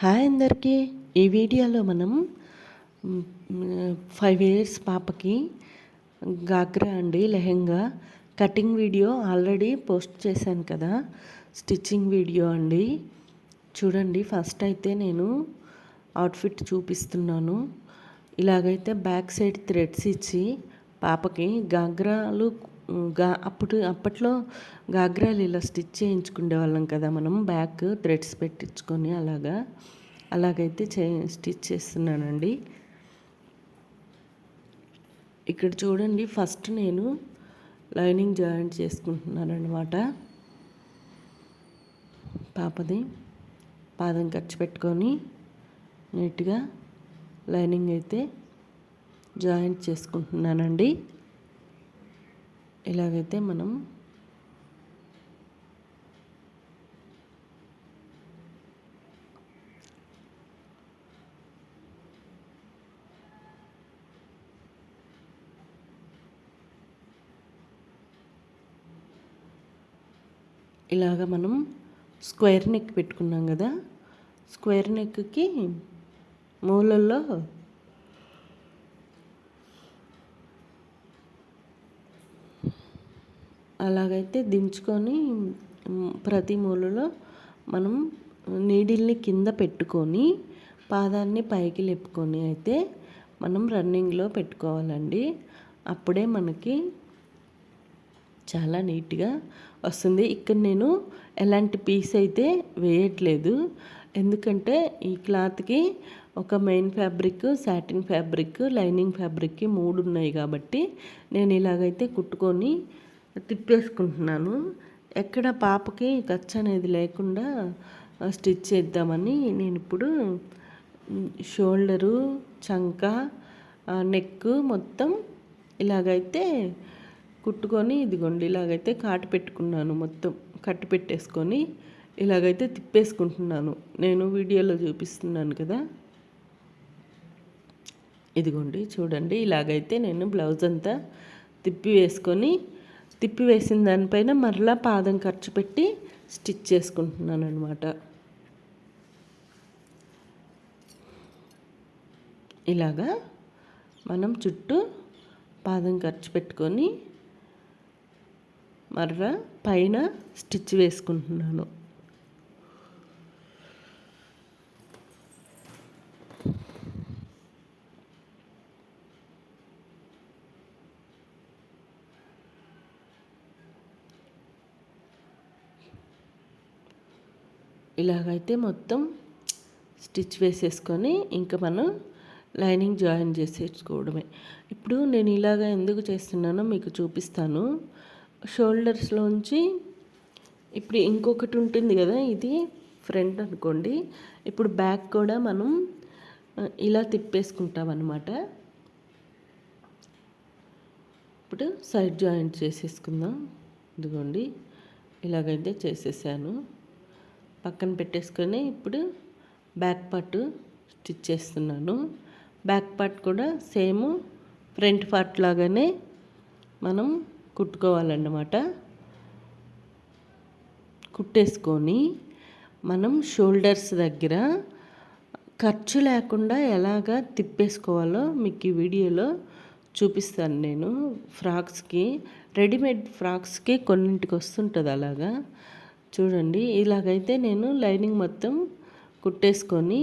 Hi అందరికీ. ఈ వీడియోలో మనం 5 ఇయర్స్ పాపకి గాగ్రా అండి lehenga cutting video already post చేశాను కదా, స్టిచ్చింగ్ వీడియో అండి. చూడండి, ఫస్ట్ అయితే నేను అవుట్ఫిట్ చూపిస్తున్నాను. ఇలాగైతే బ్యాక్ సైడ్ థ్రెడ్స్ ఇచ్చి పాపకి గాగ్రాలు అప్పట్లో గాగ్రాలు ఇలా స్టిచ్ చేయించుకునే వాళ్ళం కదా మనం, బ్యాక్ థ్రెడ్స్ పెట్టించుకొని అలాగైతే స్టిచ్ చేస్తున్నానండి. ఇక్కడ చూడండి, ఫస్ట్ నేను లైనింగ్ జాయింట్ చేసుకుంటున్నాను అనమాట. పాపది పాదం ఖర్చు పెట్టుకొని నీట్గా లైనింగ్ అయితే జాయింట్ చేసుకుంటున్నానండి. ఇలాగైతే మనం స్క్వేర్ నెక్ పెట్టుకున్నాం కదా, స్క్వేర్ నెక్కి మూలల్లో అలాగైతే దించుకొని ప్రతి మూలలో మనం నీడిల్ని కింద పెట్టుకొని పాదాన్ని పైకి లేపుకొని అయితే మనం రన్నింగ్లో పెట్టుకోవాలండి. అప్పుడే మనకి చాలా నీట్గా వస్తుంది. ఇక్కడ నేను ఎలాంటి పీస్ అయితే వేయట్లేదు, ఎందుకంటే ఈ క్లాత్కి ఒక main fabric, satin fabric, lining ఫ్యాబ్రిక్కి 3 ఉన్నాయి కాబట్టి నేను ఇలాగైతే కుట్టుకొని తిప్పేసుకుంటున్నాను. ఎక్కడ పాపకి ఖర్చు అనేది లేకుండా స్టిచ్ చేద్దామని నేను ఇప్పుడు షోల్డరు, చంక, నెక్ మొత్తం ఇలాగైతే కుట్టుకొని ఇదిగోండి ఇలాగైతే కాటు పెట్టుకున్నాను. మొత్తం కట్టు పెట్టేసుకొని ఇలాగైతే తిప్పేసుకుంటున్నాను. నేను వీడియోలో చూపిస్తున్నాను కదా, ఇదిగోండి చూడండి. ఇలాగైతే నేను బ్లౌజ్ అంతా తిప్పి వేసిన దానిపైన మరలా పాదం ఖర్చు పెట్టి స్టిచ్ చేసుకుంటున్నాను అనమాట. ఇలాగా మనం చుట్టూ పాదం ఖర్చు పెట్టుకొని మర్ర పైన స్టిచ్ వేసుకుంటున్నాను. ఇలాగైతే మొత్తం స్టిచ్ వేసేసుకొని ఇంకా మనం లైనింగ్ జాయిన్ చేసేసుకోవడమే. ఇప్పుడు నేను ఇలాగ ఎందుకు చేస్తున్నానో మీకు చూపిస్తాను. షోల్డర్స్లోంచి ఇప్పుడు ఇంకొకటి ఉంటుంది కదా, ఇది ఫ్రంట్ అనుకోండి. ఇప్పుడు బ్యాక్ కూడా మనం ఇలా తిప్పేసుకుంటాం అన్నమాట. ఇప్పుడు సైడ్ జాయింట్ చేసేసుకుందాం. ఇదిగోండి ఇలాగైతే చేసేసాను. పక్కన పెట్టేసుకొని ఇప్పుడు బ్యాక్ పార్ట్ స్టిచ్ చేస్తున్నాను. బ్యాక్ పార్ట్ కూడా సేమ్ ఫ్రంట్ పార్ట్ లాగానే మనం కుట్టుకోవాలన్నమాట. కుట్టేసుకొని మనం షోల్డర్స్ దగ్గర ఖర్చు లేకుండా ఎలాగా తిప్పేసుకోవాలో మీకు ఈ వీడియోలో చూపిస్తాను. నేను ఫ్రాక్స్కి, రెడీమేడ్ ఫ్రాక్స్కి కొన్నింటికి వస్తుంటుంది అలాగా. చూడండి, ఇలాగైతే నేను లైనింగ్ మొత్తం కుట్టేసుకొని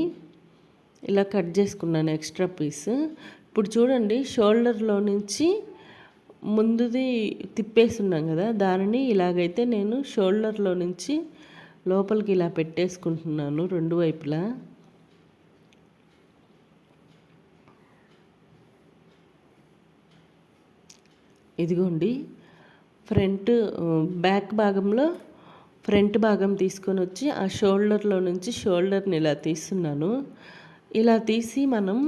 ఇలా కట్ చేసుకున్నాను ఎక్స్ట్రా పీస్. ఇప్పుడు చూడండి, షోల్డర్లో నుంచి ముందుది తిప్పేస్తున్నాం కదా, దానిని ఇలాగైతే నేను షోల్డర్లో నుంచి లోపలికి ఇలా పెట్టేసుకుంటున్నాను రెండు వైపులా. ఇదిగోండి బ్యాక్ భాగంలో ఫ్రంట్ భాగం తీసుకొని వచ్చి ఆ షోల్డర్లో నుంచి షోల్డర్ని ఇలా తీస్తున్నాను. ఇలా తీసి మనం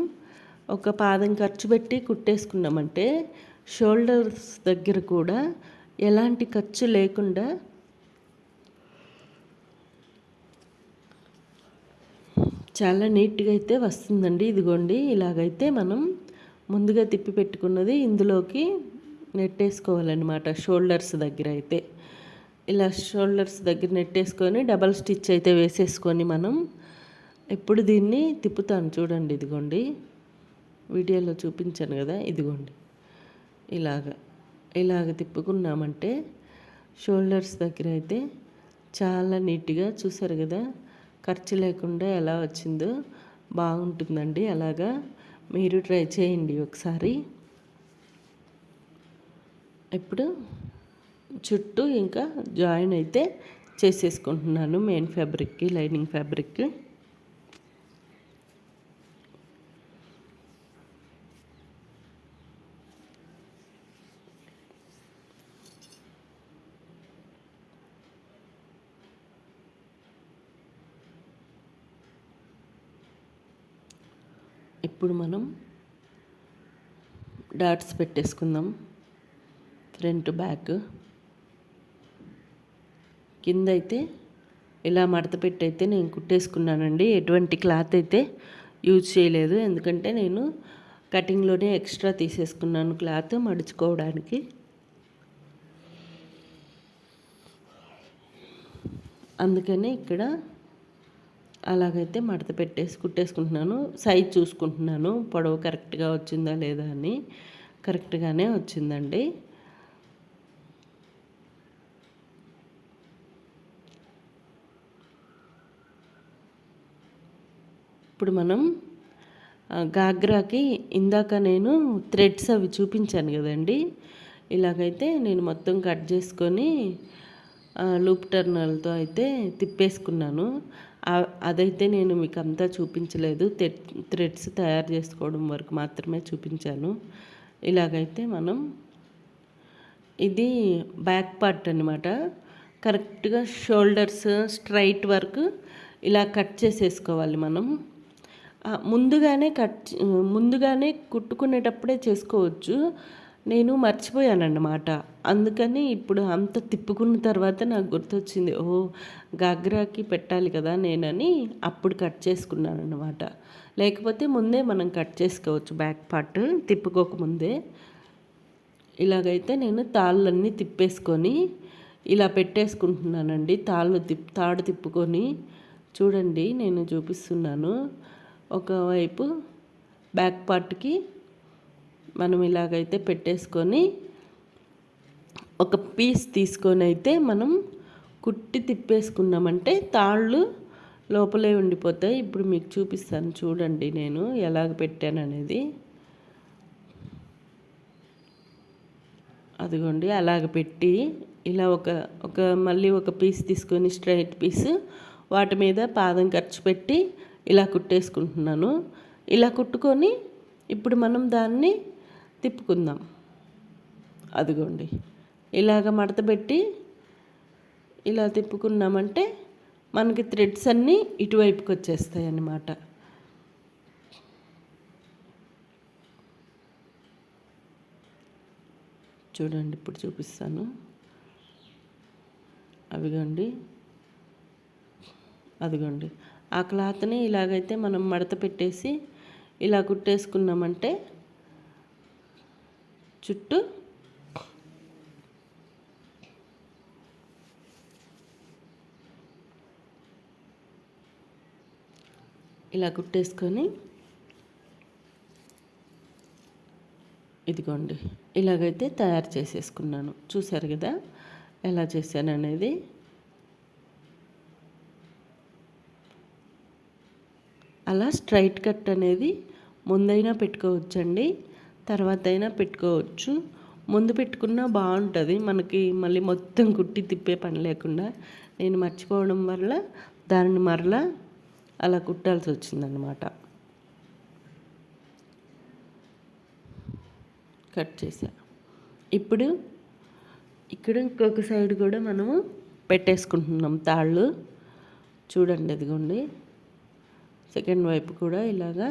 ఒక పాదం ఖర్చు పెట్టి కుట్టేసుకున్నామంటే షోల్డర్స్ దగ్గర కూడా ఎలాంటి ఖర్చు లేకుండా చాలా నీట్గా అయితే వస్తుందండి. ఇదిగోండి ఇలాగైతే మనం ముందుగా తిప్పి పెట్టుకున్నది ఇందులోకి నెట్టేసుకోవాలన్నమాట. షోల్డర్స్ దగ్గర అయితే ఇలా షోల్డర్స్ దగ్గర నెట్టేసుకొని డబల్ స్టిచ్ అయితే వేసేసుకొని మనం ఇప్పుడు దీన్ని తిప్పుతాను చూడండి. ఇదిగోండి, వీడియోలో చూపించాను కదా, ఇదిగోండి ఇలాగ తిప్పుకున్నామంటే షోల్డర్స్ దగ్గర అయితే చాలా నీట్గా చూసారు కదా, ఖర్చు లేకుండా ఎలా వచ్చిందో బాగుంటుందండి. అలాగా మీరు ట్రై చేయండి ఒకసారి. ఇప్పుడు చుట్టూ ఇంకా జాయిన్ అయితే చేసేసుకుంటున్నాను మెయిన్ ఫ్యాబ్రిక్కి, లైనింగ్ ఫ్యాబ్రిక్కి. ఇప్పుడు మనం డాట్స్ పెట్టేసుకుందాం. ఫ్రంట్ బ్యాక్ కింద అయితే ఇలా మడత పెట్టి అయితే నేను కుట్టేసుకున్నానండి. ఎటువంటి క్లాత్ అయితే యూజ్ చేయలేదు, ఎందుకంటే నేను కటింగ్లోనే ఎక్స్ట్రా తీసేసుకున్నాను క్లాత్ మడుచుకోవడానికి. అందుకని ఇక్కడ అలాగైతే మడత పెట్టేసి కుట్టేసుకుంటున్నాను. సైజ్ చూసుకుంటున్నాను, పొడవు కరెక్ట్గా వచ్చిందా లేదా అని. కరెక్ట్గానే వచ్చిందండి. ఇప్పుడు మనం గాగ్రాకి ఇందాక నేను థ్రెడ్స్ అవి చూపించాను కదండి. ఇలాగైతే నేను మొత్తం కట్ చేసుకొని లూప్ టర్నర్తో అయితే తిప్పేసుకున్నాను. అదైతే నేను మీకు అంతా చూపించలేదు, థ్రెడ్స్ తయారు చేసుకోవడం వరకు మాత్రమే చూపించాను. ఇలాగైతే మనం ఇది బ్యాక్ పార్ట్ అనమాట. కరెక్ట్గా షోల్డర్స్ స్ట్రైట్ వరకు ఇలా కట్ చేసేసుకోవాలి మనం. ముందుగానే కుట్టుకునేటప్పుడే చేసుకోవచ్చు. నేను మర్చిపోయానన్నమాట. అందుకని ఇప్పుడు అంత తిప్పుకున్న తర్వాత నాకు గుర్తొచ్చింది, గాగ్రాకి పెట్టాలి కదా నేనని అప్పుడు కట్ చేసుకున్నాను అన్నమాట. లేకపోతే ముందే మనం కట్ చేసుకోవచ్చు బ్యాక్ పార్ట్ తిప్పుకోకముందే. ఇలాగైతే నేను తాళ్ళన్నీ తిప్పేసుకొని ఇలా పెట్టేసుకుంటున్నానండి. తాడు తిప్పుకొని చూడండి, నేను చూపిస్తున్నాను. ఒకవైపు బ్యాక్ పార్ట్కి మనం ఇలాగైతే పెట్టేసుకొని ఒక పీస్ తీసుకొని అయితే మనం కుట్టి తిప్పేసుకున్నామంటే తాళ్ళు లోపలే ఉండిపోతాయి. ఇప్పుడు మీకు చూపిస్తాను చూడండి నేను ఎలాగ పెట్టాను అనేది. అదిగోండి, అలాగ పెట్టి ఇలా మళ్ళీ ఒక పీస్ తీసుకొని స్ట్రైట్ పీస్ వాటి మీద పాదం ఖర్చు పెట్టి ఇలా కుట్టేసుకుంటున్నాను. ఇలా కుట్టుకొని ఇప్పుడు మనం దాన్ని తిప్పుకుందాం. అదిగోండి, ఇలాగ మడత పెట్టి ఇలా తిప్పుకున్నామంటే మనకి థ్రెడ్స్ అన్నీ ఇటువైపుకి వచ్చేస్తాయి అన్నమాట. చూడండి, ఇప్పుడు చూపిస్తాను. అదిగోండి, ఆ క్లాత్ని ఇలాగైతే మనం మడత పెట్టేసి ఇలా కుట్టేసుకున్నామంటే చుట్టూ ఇలా కుట్టేసుకొని ఇదిగోండి ఇలాగైతే తయారు చేసేసుకున్నాను. చూసారు కదా ఎలా చేశాను అనేది. అలా స్ట్రైట్ కట్ అనేది ముందైనా పెట్టుకోవచ్చండి, తర్వాత అయినా పెట్టుకోవచ్చు. ముందు పెట్టుకున్నా బాగుంటుంది మనకి, మళ్ళీ మొత్తం కుట్టి తిప్పే పని లేకుండా. నేను మర్చిపోవడం వల్ల దానిని మరలా అలా కుట్టాల్సి వచ్చిందనమాట. కట్ చేసా. ఇప్పుడు ఇక్కడ ఇంకొక సైడ్ కూడా మనము పెట్టేసుకుంటున్నాం తాళ్ళు. చూడండి, అదిగోండి సెకండ్ వైపు కూడా ఇలాగా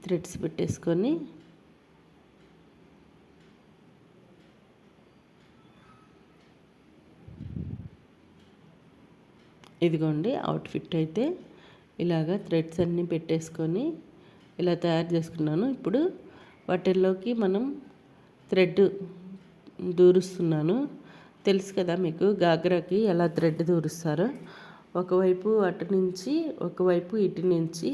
థ్రెడ్స్ పెట్టేసుకొని ఇదిగోండి అవుట్ఫిట్ అయితే ఇలాగా థ్రెడ్స్ అన్నీ పెట్టేసుకొని ఇలా తయారు చేసుకున్నాను. ఇప్పుడు వాటిల్లోకి మనం థ్రెడ్ దూరుస్తున్నాను. తెలుసు కదా మీకు గాగ్రాకి ఎలా థ్రెడ్ దూరుస్తారో. ఒకవైపు అటు నుంచి ఒకవైపు ఇటు నుంచి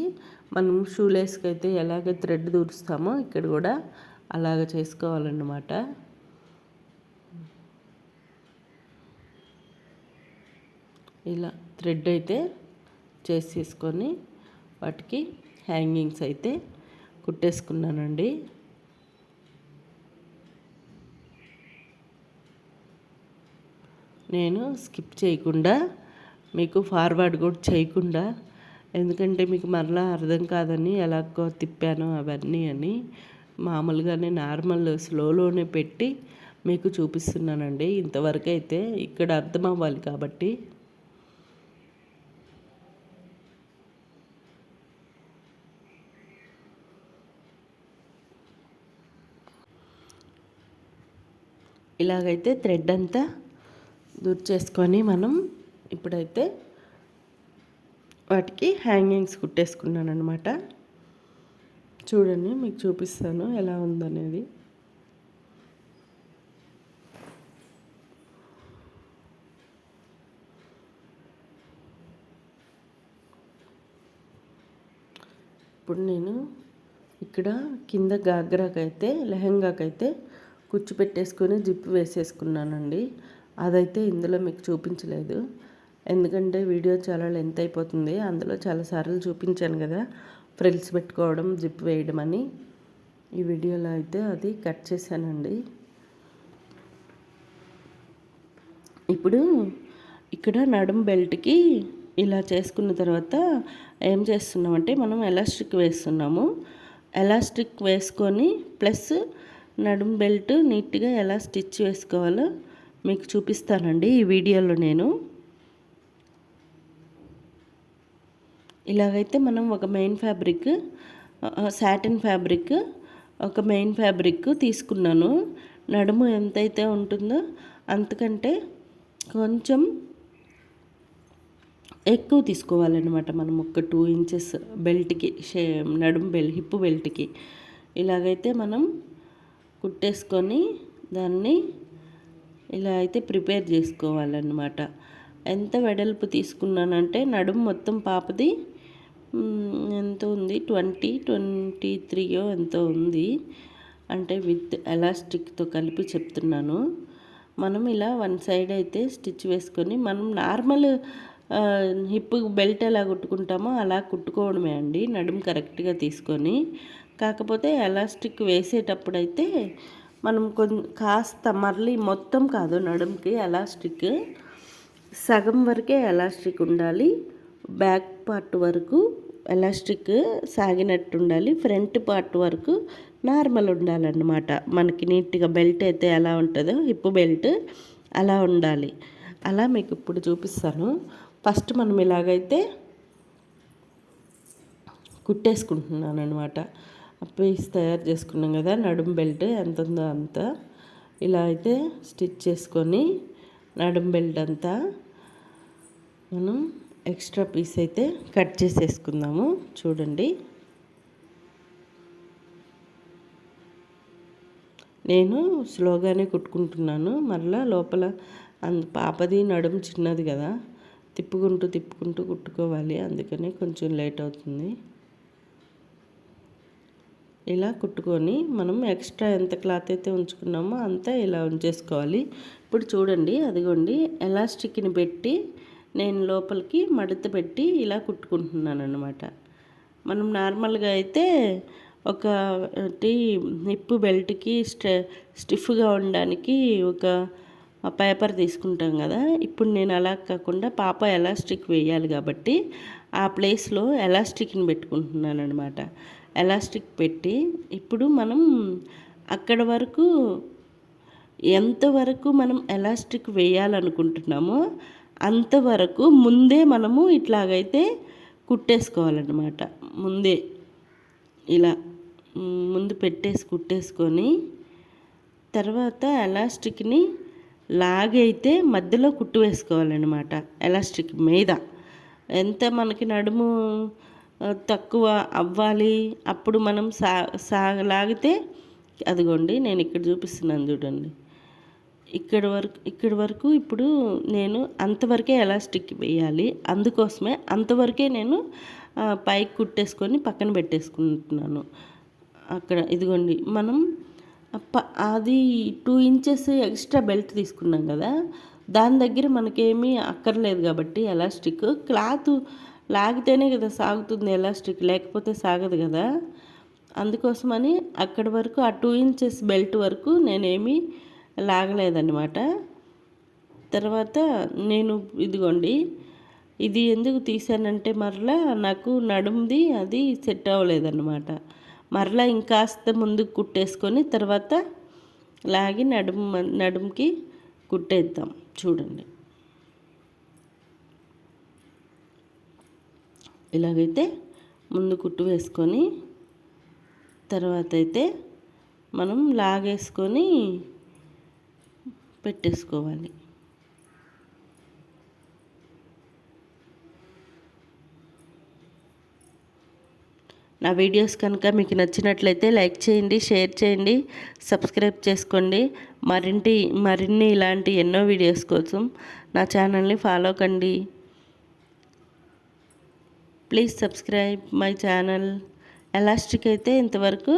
మనం షూలేస్కి అయితే ఎలాగ థ్రెడ్ దూరుస్తామో ఇక్కడ కూడా అలాగ చేసుకోవాలన్నమాట. ఇలా థ్రెడ్ అయితే చేసేసుకొని వాటికి హ్యాంగింగ్స్ అయితే కుట్టేసుకున్నానండి. నేను స్కిప్ చేయకుండా మీకు ఫార్వర్డ్ కూడా చేయకుండా, ఎందుకంటే మీకు మరలా అర్థం కాదని ఎలాగో తిప్పాను అవన్నీ అని మామూలుగానే నార్మల్ స్లోలోనే పెట్టి మీకు చూపిస్తున్నానండి. ఇంతవరకు అయితే ఇక్కడ అర్థం అవ్వాలి కాబట్టి. ఇలాగైతే థ్రెడ్ అంతా దూర్ చేసుకొని మనం ఇప్పుడైతే వాటికి హ్యాంగింగ్స్ కుట్టేసుకున్నాను అనమాట. చూడండి మీకు చూపిస్తాను ఎలా ఉందనేది. ఇప్పుడు నేను ఇక్కడ కింద గాగ్రాకైతే లెహంగాకైతే కుచ్చు పెట్టేసుకొని జిప్ వేసేసుకున్నానండి. అదైతే ఇందులో మీకు చూపించలేదు, ఎందుకంటే వీడియో చాలా లెంత్ అయిపోతుంది. అందులో చాలాసార్లు చూపించాను కదా ఫ్రిల్స్ పెట్టుకోవడం జిప్ వేయడం అని. ఈ వీడియోలో అయితే అది కట్ చేశానండి. ఇప్పుడు ఇక్కడ నడుం బెల్ట్కి ఇలా చేసుకున్న తర్వాత ఏం చేస్తున్నామంటే మనం ఎలాస్టిక్ వేస్తున్నాము. ఎలాస్టిక్ వేసుకొని ప్లస్ నడుం బెల్ట్ నీట్గా ఎలా స్టిచ్ వేసుకోవాలో మీకు చూపిస్తానండి ఈ వీడియోలో. నేను ఇలాగైతే మనం ఒక మెయిన్ ఫ్యాబ్రిక్ సాటిన్ ఫ్యాబ్రిక్ ఒక మెయిన్ ఫ్యాబ్రిక్ తీసుకున్నాను. నడుము ఎంతైతే ఉంటుందో అంతకంటే కొంచెం ఎక్కువ తీసుకోవాలన్నమాట. మనం ఒక 2 ఇంచెస్ బెల్ట్కి నడుము హిప్ బెల్ట్కి ఇలాగైతే మనం కుట్టేసుకొని దాన్ని ఇలా అయితే ప్రిపేర్ చేసుకోవాలన్నమాట. ఎంత వెడల్పు తీసుకున్నానంటే నడుము మొత్తం పాపది ఎంత ఉంది 23 ఎంతో ఉంది, అంటే విత్ ఎలాస్టిక్తో కలిపి చెప్తున్నాను. మనం ఇలా వన్ సైడ్ అయితే స్టిచ్ వేసుకొని మనం నార్మల్ హిప్ బెల్ట్ ఎలా కుట్టుకుంటామో అలా కుట్టుకోవడమే అండి, నడుము కరెక్ట్గా తీసుకొని. కాకపోతే ఎలాస్టిక్ వేసేటప్పుడైతే మనం కాస్త మళ్ళీ మొత్తం కాదు నడుముకి ఎలాస్టిక్, సగం వరకే ఎలాస్టిక్ ఉండాలి. బ్యాక్ పార్ట్ వరకు ఎలాస్టిక్ సాగినట్టు ఉండాలి, ఫ్రంట్ పార్ట్ వరకు నార్మల్ ఉండాలన్నమాట. మనకి నీట్గా బెల్ట్ అయితే ఎలా ఉంటుందో హిప్ బెల్ట్ అలా ఉండాలి. అలా మీకు ఇప్పుడు చూపిస్తాను. ఫస్ట్ మనం ఇలాగైతే కుట్టేసుకుంటున్నాను అనమాట. పీస్ తయారు చేసుకున్నాం కదా నడుం బెల్ట్ ఎంత ఉందో అంత ఇలా అయితే స్టిచ్ చేసుకొని నడుం బెల్ట్ అంతా మనం ఎక్స్ట్రా పీస్ అయితే కట్ చేసేసుకుందాము. చూడండి నేను స్లోగానే కుట్టుకుంటున్నాను, మళ్ళీ లోపల పాపది నడుము చిన్నది కదా తిప్పుకుంటూ కుట్టుకోవాలి, అందుకని కొంచెం లేట్ అవుతుంది. ఇలా కుట్టుకొని మనం ఎక్స్ట్రా ఎంత క్లాత్ అయితే ఉంచుకున్నామో అంతా ఇలా ఉంచేసుకోవాలి. ఇప్పుడు చూడండి అదిగోండి ఎలాస్టిక్ని పెట్టి నేను లోపలికి మడత పెట్టి ఇలా కుట్టుకుంటున్నాను అన్నమాట. మనం నార్మల్గా అయితే ఒక హిప్ బెల్ట్కి స్టిఫ్గా ఉండడానికి ఒక పేపర్ తీసుకుంటాం కదా, ఇప్పుడు నేను అలా కాకుండా పాప ఎలాస్టిక్ వేయాలి కాబట్టి ఆ ప్లేస్లో ఎలాస్టిక్ని పెట్టుకుంటున్నాను అనమాట. ఎలాస్టిక్ పెట్టి ఇప్పుడు మనం అక్కడ వరకు ఎంతవరకు మనం ఎలాస్టిక్ వేయాలనుకుంటున్నామో అంతవరకు ముందే మనము ఇట్లాగైతే కుట్టేసుకోవాలన్నమాట. ముందే ఇలా ముందు కుట్టేసుకొని తర్వాత ఎలాస్టిక్ని లాగైతే మధ్యలో కుట్టు వేసుకోవాలన్నమాట. ఎలాస్టిక్ మీద ఎంత మనకి నడుము తక్కువ అవ్వాలి అప్పుడు మనం లాగితే అదిగోండి నేను ఇక్కడ చూపిస్తున్నాను చూడండి, ఇక్కడి వరకు ఇప్పుడు నేను అంతవరకే ఎలాస్టిక్ వేయాలి. అందుకోసమే అంతవరకే నేను పైకి కుట్టేసుకొని పక్కన పెట్టేసుకుంటున్నాను. అక్కడ ఇదిగోండి మనం అది 2 ఇంచెస్ ఎక్స్ట్రా బెల్ట్ తీసుకున్నాం కదా, దాని దగ్గర మనకేమీ అక్కర్లేదు కాబట్టి ఎలాస్టిక్ క్లాత్ లాగితేనే కదా సాగుతుంది ఎలాస్టిక్, లేకపోతే సాగదు కదా. అందుకోసమని అక్కడి వరకు ఆ 2 ఇంచెస్ బెల్ట్ వరకు నేనేమీ లాగలేదన్నమాట. తర్వాత నేను ఇదిగోండి ఇది ఎందుకు తీసానంటే మరలా నాకు నడుముది అది సెట్ అవ్వలేదన్నమాట. మరలా ఇంకాస్త ముందుకు కుట్టేసుకొని తర్వాత లాగి నడుముకి కుట్టేద్దాం. చూడండి, ఇలాగైతే ముందు కుట్టు వేసుకొని తర్వాత అయితే మనం లాగేసుకొని పెట్టేసుకోవాలి. నా వీడియోస్ కనుక మీకు నచ్చినట్లయితే లైక్ చేయండి, షేర్ చేయండి, సబ్స్క్రైబ్ చేసుకోండి. మరిన్ని ఇలాంటి ఎన్నో వీడియోస్ కోసం నా ఛానల్ని ఫాలో కండి. Please subscribe my channel. Elastic అయితే ఇంతవరకు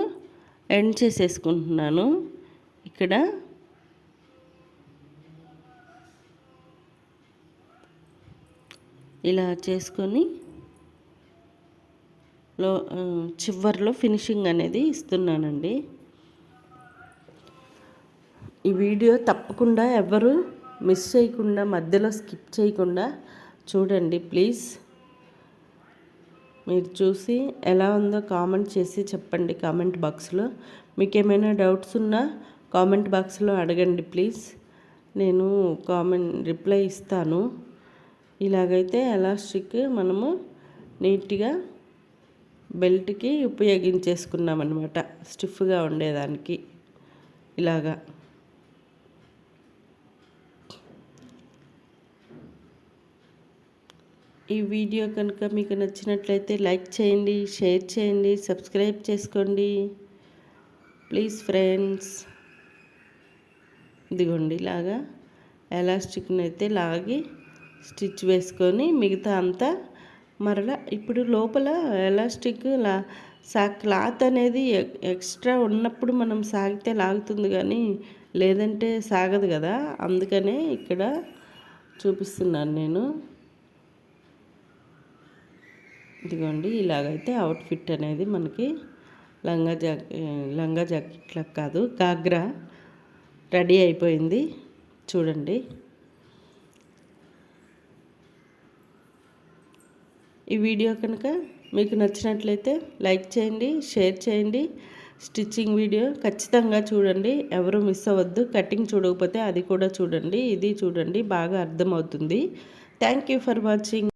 ఎండ్ చేసేసుకుంటున్నాను. ఇక్కడ ఇలా చేసుకొని చివర్లో ఫినిషింగ్ అనేది ఇస్తున్నానండి. ఈ వీడియో తప్పకుండా ఎవరు మిస్ చేయకుండా, మధ్యలో స్కిప్ చేయకుండా చూడండి ప్లీజ్. మీరు చూసి ఎలా ఉందో కామెంట్ చేసి చెప్పండి కామెంట్ బాక్స్లో. మీకు ఏమైనా డౌట్స్ ఉన్నా కామెంట్ బాక్స్లో అడగండి ప్లీజ్, నేను రిప్లై ఇస్తాను. ఇలాగైతే ఎలాస్టిక్ మనము నీట్గా బెల్ట్కి ఉపయోగించేసుకున్నాం అన్నమాట, స్టిఫ్గా ఉండేదానికి. ఇలాగా ఈ వీడియో కనుక మీకు నచ్చినట్లయితే లైక్ చేయండి, షేర్ చేయండి, సబ్స్క్రైబ్ చేసుకోండి ప్లీజ్ ఫ్రెండ్స్. ఇదిగోండి ఇలాగా ఎలాస్టిక్ని అయితే లాగి స్టిచ్ వేసుకొని మిగతా అంతా మరలా ఇప్పుడు లోపల ఎలాస్టిక్ క్లాత్ అనేది ఎక్స్ట్రా ఉన్నప్పుడు మనం సాగితే లాగుతుంది, కానీ లేదంటే సాగదు కదా. అందుకనే ఇక్కడ చూపిస్తున్నాను నేను. ఇదిగోండి ఇలాగైతే అవుట్ఫిట్ అనేది మనకి లంగా జాకెట్లకు కాదు గాగ్రా రెడీ అయిపోయింది. చూడండి, ఈ వీడియో కనుక మీకు నచ్చినట్లయితే లైక్ చేయండి, షేర్ చేయండి. స్టిచ్చింగ్ వీడియో ఖచ్చితంగా చూడండి, ఎవరు మిస్ అవ్వద్దు. కటింగ్ చూడకపోతే అది కూడా చూడండి, ఇది చూడండి, బాగా అర్థమవుతుంది. Thank you for watching.